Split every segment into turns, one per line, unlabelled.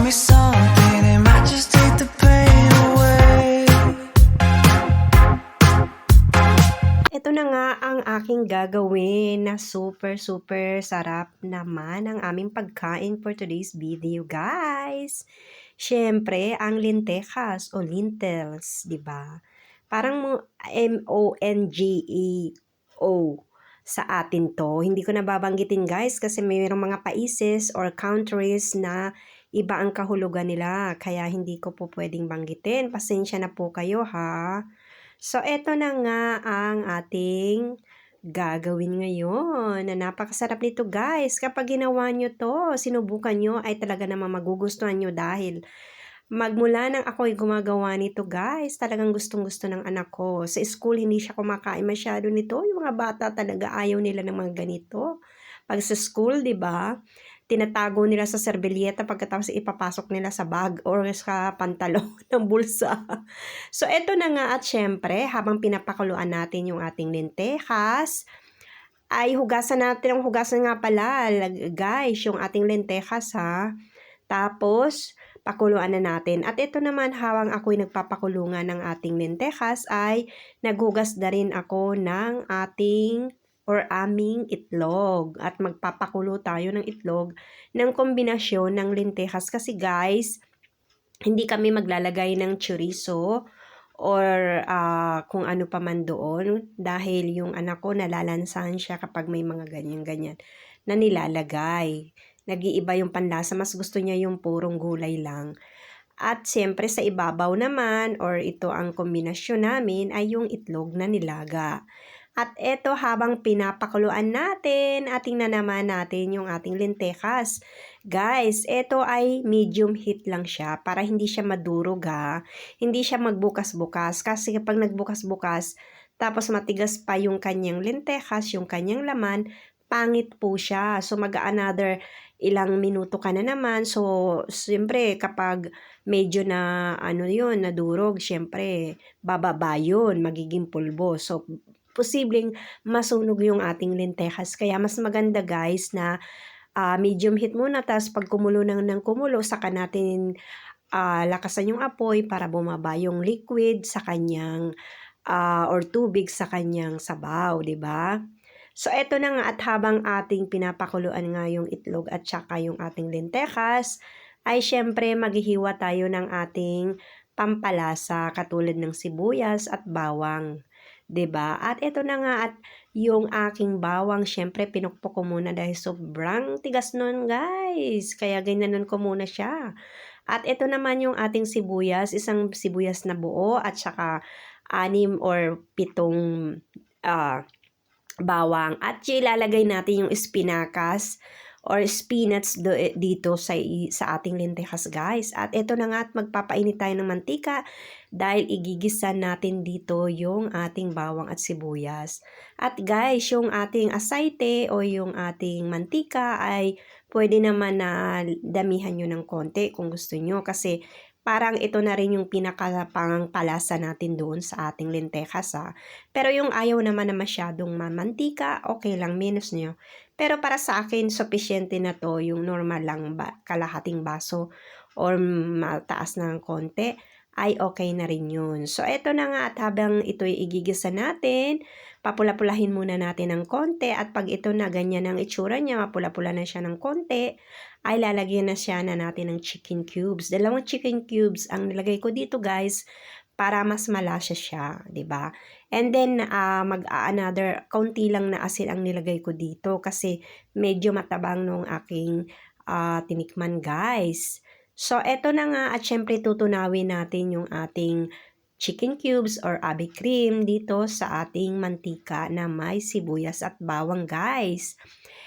me something, it might just take the pain away.
Ito na nga ang aking gagawin na super sarap naman ang aming pagkain for today's video, guys. Siyempre, ang lentejas o lentils, 'di ba? Parang MONGEO sa atin to. Hindi ko na babanggitin, guys, kasi mayroong mga países or countries na iba ang kahulugan nila. Kaya hindi ko po pwedeng banggitin. Pasensya na po kayo, ha? So, eto na nga ang ating gagawin ngayon na napakasarap nito, guys. Kapag ginawa nyo to, sinubukan nyo, ay talaga namang magugustuhan nyo dahil magmula nang ako'y gumagawa nito, guys, talagang gustong-gusto ng anak ko. Sa school, hindi siya kumakain masyado nito. Yung mga bata talaga ayaw nila ng mga ganito. Pag sa school, di ba, tinatago nila sa serbilyeta pagkatapos ipapasok nila sa bag or sa pantalon ng bulsa. So, eto na nga at syempre, habang pinapakuluan natin yung ating lentejas, ay hugasan natin, ang hugasan nga pala, guys, yung ating lentejas, ha. Tapos, pakuluan na natin. At ito naman, habang ako'y nagpapakulungan ng ating lentejas, ay naghugas na rin ako ng ating or aming itlog. At magpapakulo tayo ng itlog ng kombinasyon ng lentejas. Kasi guys, hindi kami maglalagay ng chorizo or kung ano pa man doon. Dahil yung anak ko nalalansahan siya kapag may mga ganyan-ganyan na nilalagay. Nag-iiba yung panlasa, mas gusto niya yung purong gulay lang. At siyempre sa ibabaw naman or ito ang kombinasyon namin ay yung itlog na nilaga. At eto habang pinapakuluan natin, ating na naman natin yung ating lentejas. Guys, eto ay medium heat lang siya para hindi siya madurog, ha. Hindi siya magbukas-bukas kasi kapag nagbukas-bukas tapos matigas pa yung kanyang lentejas, yung kanyang laman, pangit po siya. So mag-another ilang minuto ka na naman. So siyempre kapag medyo na yun, nadurog, siyempre bababa yun, magiging pulbo. So posibleng masunog yung ating lentejas. Kaya mas maganda, guys, na medium heat muna, tapos pag kumulo ng kumulo, saka natin lakasan yung apoy para bumaba yung liquid sa kanyang or tubig sa kanyang sabaw, 'di ba? So eto na nga, at habang ating pinapakuluan nga yung itlog at saka yung ating lentejas, ay syempre maghihiwa tayo ng ating pampalasa katulad ng sibuyas at bawang. 'Di ba? At ito na nga, at yung aking bawang, syempre pinukpok ko muna dahil sobrang tigas nun, guys. Kaya ginanon ko muna siya. At ito naman yung ating sibuyas, isang sibuyas na buo at saka 6 or 7 bawang. At ilalagay natin yung espinacas or spinach dito sa ating lentejas, guys. At ito na nga, at magpapainit tayo ng mantika dahil igigisa natin dito yung ating bawang at sibuyas. At guys, yung ating asaite o yung ating mantika ay pwede naman na damihan nyo ng konti kung gusto nyo, kasi parang ito na rin yung pinakapangpalasa natin doon sa ating lentejas, ha. Pero yung ayaw naman na masyadong mamantika, okay lang, minus nyo. Pero para sa akin, sufficiente na to yung normal lang kalahating baso or mataas ng konti, ay okay na rin yun. So, eto na nga, at habang ito'y igigisa natin, papula-pulahin muna natin ng konti, at pag ito na ganyan ang itsura niya, mapula-pula na siya ng konti, ay lalagyan na siya na natin ng chicken cubes. 2 chicken cubes ang nilagay ko dito, guys, para mas malasa siya, 'di ba? And then another kaunti lang na asin ang nilagay ko dito kasi medyo matabang nung aking tinikman, guys. So eto na nga, at syempre tutunawin natin yung ating chicken cubes or abi cream dito sa ating mantika na may sibuyas at bawang, guys.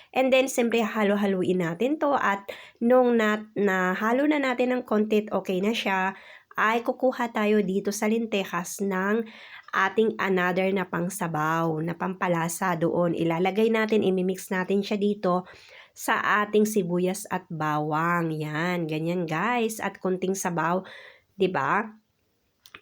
And then, siyempre, halo-haluin natin to, at nung nahalo na natin ng konti, okay na siya, ay kukuha tayo dito sa lentejas ng ating another na pangsabaw, na pampalasa doon. Ilalagay natin, imimix natin siya dito sa ating sibuyas at bawang. Yan, ganyan, guys. At konting sabaw, 'di ba?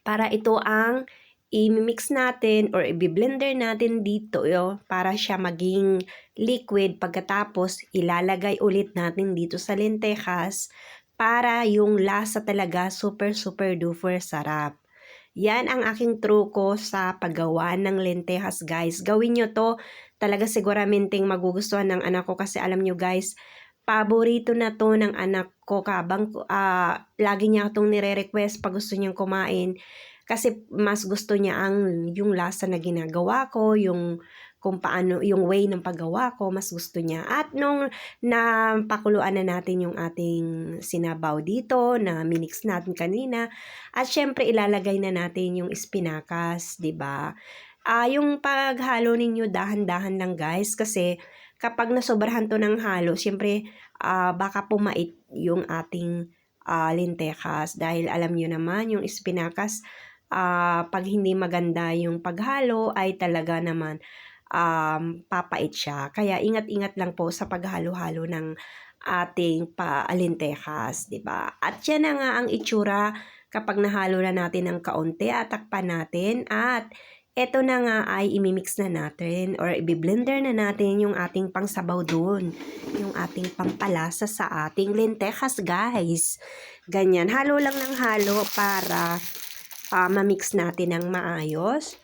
Para ito ang i-mix natin or i-blender natin dito para siya maging liquid. Pagkatapos ilalagay ulit natin dito sa lentejas para yung lasa talaga super duper sarap. Yan ang aking truko sa paggawa ng lentejas, guys. Gawin nyo to, talaga siguramenteng magugustuhan ng anak ko kasi alam nyo guys, paborito na to ng anak ko kabang lagi niya itong nire-request pag gusto niyang kumain kasi mas gusto niya yung lasa na ginagawa ko, yung kung paano, yung way ng paggawa ko, mas gusto niya. At nung napakuluan na natin yung ating sinabaw dito na minix natin kanina, at syempre ilalagay na natin yung espinacas, 'di ba? Yung paghalo ninyo dahan-dahan lang guys kasi kapag nasobrahan to ng halo, syempre baka pumait yung ating lentejas dahil alam niyo naman yung espinacas pag hindi maganda yung paghalo ay talaga naman papait siya. Kaya ingat-ingat lang po sa paghalo-halo ng ating lentejas, 'di ba? At yan na nga ang itsura kapag nahalo na natin ng kaunti at takpan natin at eto na nga ay imimix na natin or i-blender na natin yung ating pangsabaw dun, yung ating pampalasa sa ating lentejas, guys. Ganyan, halo lang ng halo para ma-mix natin ng maayos.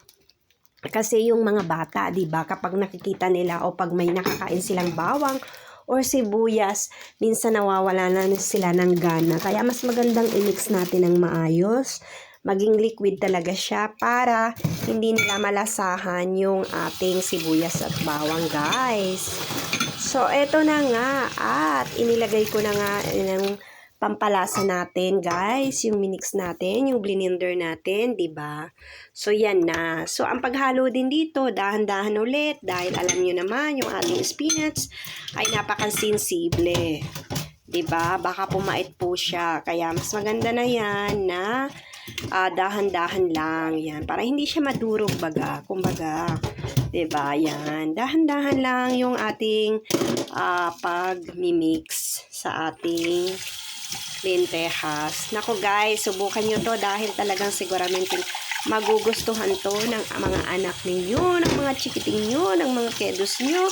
Kasi yung mga bata, 'di ba, kapag nakikita nila o pag may nakakain silang bawang or sibuyas, minsan nawawala na sila ng gana. Kaya mas magandang i-mix natin ng maayos. Maging liquid talaga siya para hindi nila malasahan yung ating sibuyas at bawang, guys. So, eto na nga at inilagay ko na nga ng pampalasa natin, guys, yung minix natin, yung blender natin, 'di ba? So, yan na. So, ang paghalo din dito, dahan-dahan ulit dahil alam niyo naman yung ating spinach ay napakasensible. 'Di ba? Baka pumait po siya. Kaya mas maganda na yan na dahan-dahan lang yan para hindi siya madurog kumbaga. 'Di ba? Yan. Dahan-dahan lang yung ating pag-mix sa ating lentejas. Nako guys, subukan nyo to dahil talagang siguramente magugustuhan to ng mga anak ninyo, ng mga chikiting nyo, ng mga kedos nyo.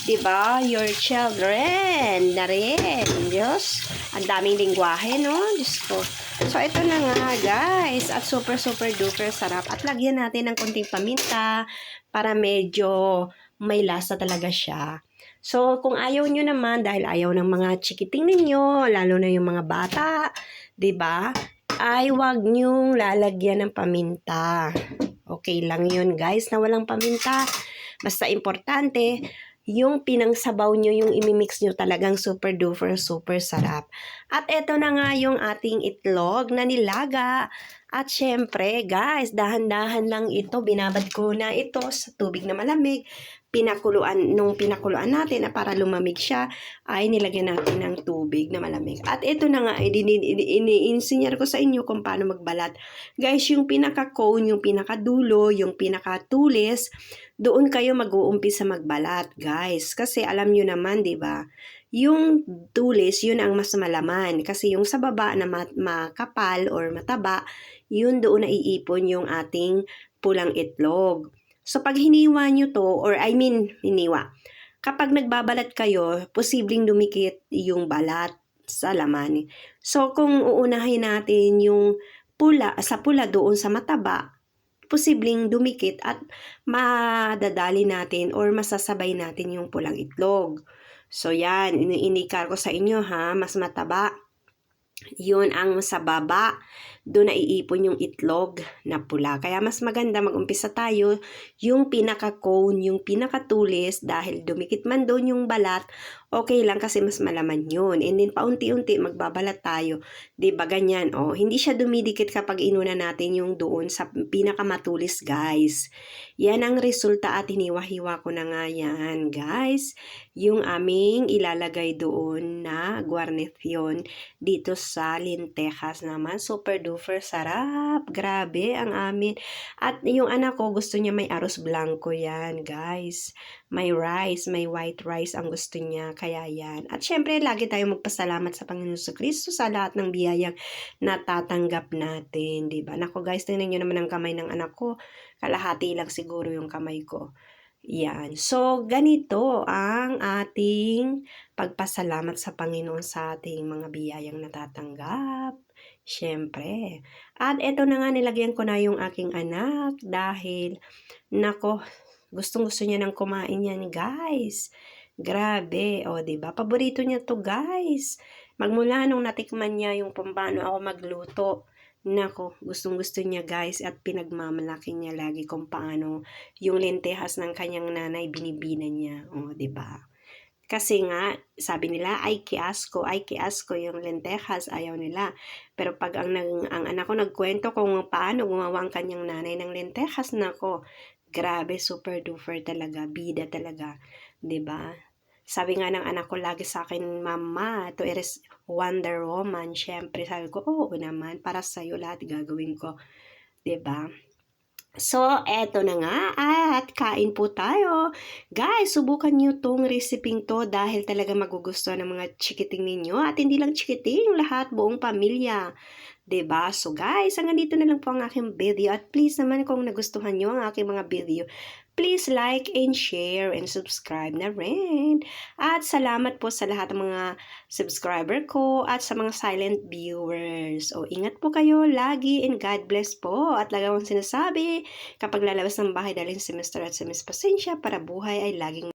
Diba? Your children na rin. Diyos, ang daming lingwahe, no? Diyos ko. So, ito na nga, guys. At super duper sarap. At lagyan natin ng konting paminta para medyo may lasa talaga siya. So, kung ayaw nyo naman, dahil ayaw ng mga chikiting ninyo, lalo na yung mga bata, 'di ba? Ay wag nyong lalagyan ng paminta. Okay lang yun, guys, na walang paminta. Basta importante, yung pinangsabaw nyo, yung imimix nyo talagang super duper super sarap. At eto na nga yung ating itlog na nilaga. At syempre, guys, dahan-dahan lang ito. Binabad ko na ito sa tubig na malamig. Nung pinakuluan natin na para lumamig siya, ay nilagyan natin ng tubig na malamig. At ito na nga, ini-insinyar ko sa inyo kung paano magbalat. Guys, yung pinaka-cone, yung pinaka-dulo, yung pinaka-tulis, doon kayo mag-uumpisa magbalat, guys. Kasi alam nyo naman, di ba? Yung tulis, yun ang mas malaman. Kasi yung sa baba na makapal or mataba, yun doon na iipon yung ating pulang itlog. So, pag hiniwa nyo to, or hiniwa, kapag nagbabalat kayo, posibleng dumikit yung balat sa laman. So, kung uunahin natin yung sa pula doon sa mataba, posibleng dumikit at madadali natin or masasabay natin yung pulang itlog. So, yan, iniindikar ko sa inyo ha, mas mataba. Yun ang sa baba, doon na iipon yung itlog na pula. Kaya mas maganda mag-umpisa tayo yung pinaka-cone, yung pinaka-tulis dahil dumikit man doon yung balat, okay lang kasi mas malaman yun. And then paunti-unti magbabalat tayo. Diba ganyan? Oh, hindi siya dumidikit kapag inuna natin yung doon sa pinaka-matulis, guys. Yan ang resulta at hiniwa-hiwa ko na nga yan, guys. Yung aming ilalagay doon na guarnition dito sa lentejas naman. Super duper sarap. Grabe ang amin. At yung anak ko gusto niya may arroz blanco yan, guys. May rice, may white rice ang gusto niya. Kaya yan. At syempre, lagi tayong magpasalamat sa Panginoon Kristo sa lahat ng biyayang natatanggap natin. Diba? Nako guys, tingnan nyo naman ang kamay ng anak ko. Kalahati lang siguro yung kamay ko. Yan. So, ganito ang ating pagpasalamat sa Panginoon sa ating mga biyayang natatanggap. Siyempre. At eto na nga, nilagyan ko na yung aking anak dahil, nako, gustong-gusto niya ng kumain yan, guys. Grabe. O, diba? Paborito niya to, guys. Magmula nung natikman niya yung kung paano ako magluto, nako, gustong-gusto niya, guys, at pinagmamalaki niya lagi kung paano yung lentehas ng kanyang nanay binibinan niya. O, 'di ba? Kasi nga, sabi nila, ay kiasko yung lentehas, ayaw nila. Pero pag ang anak ko nagkwento kung paano gumawa ang kanyang nanay ng lentehas, nako, grabe, super duper talaga, bida talaga, 'di ba? Sabi nga ng anak ko lagi sa akin, Mama, to is Wonder Woman. Syempre, sabi ko, oo naman, para sa'yo lahat gagawin ko, 'di ba? So, eto na nga at kain po tayo. Guys, subukan nyo tong reseping to dahil talaga magugustuhan ng mga chikiting ninyo. At hindi lang chikiting, lahat, buong pamilya. 'Di ba? So guys, hanggang dito na lang po ang aking video. At please naman kung nagustuhan nyo ang aking mga video, please like and share and subscribe na rin. At salamat po sa lahat ng mga subscriber ko at sa mga silent viewers. O ingat po kayo lagi and God bless po. At lagi akong sinasabi, kapag lalabas ng bahay dalhin si Mr. at si Miss Pasensya para buhay ay laging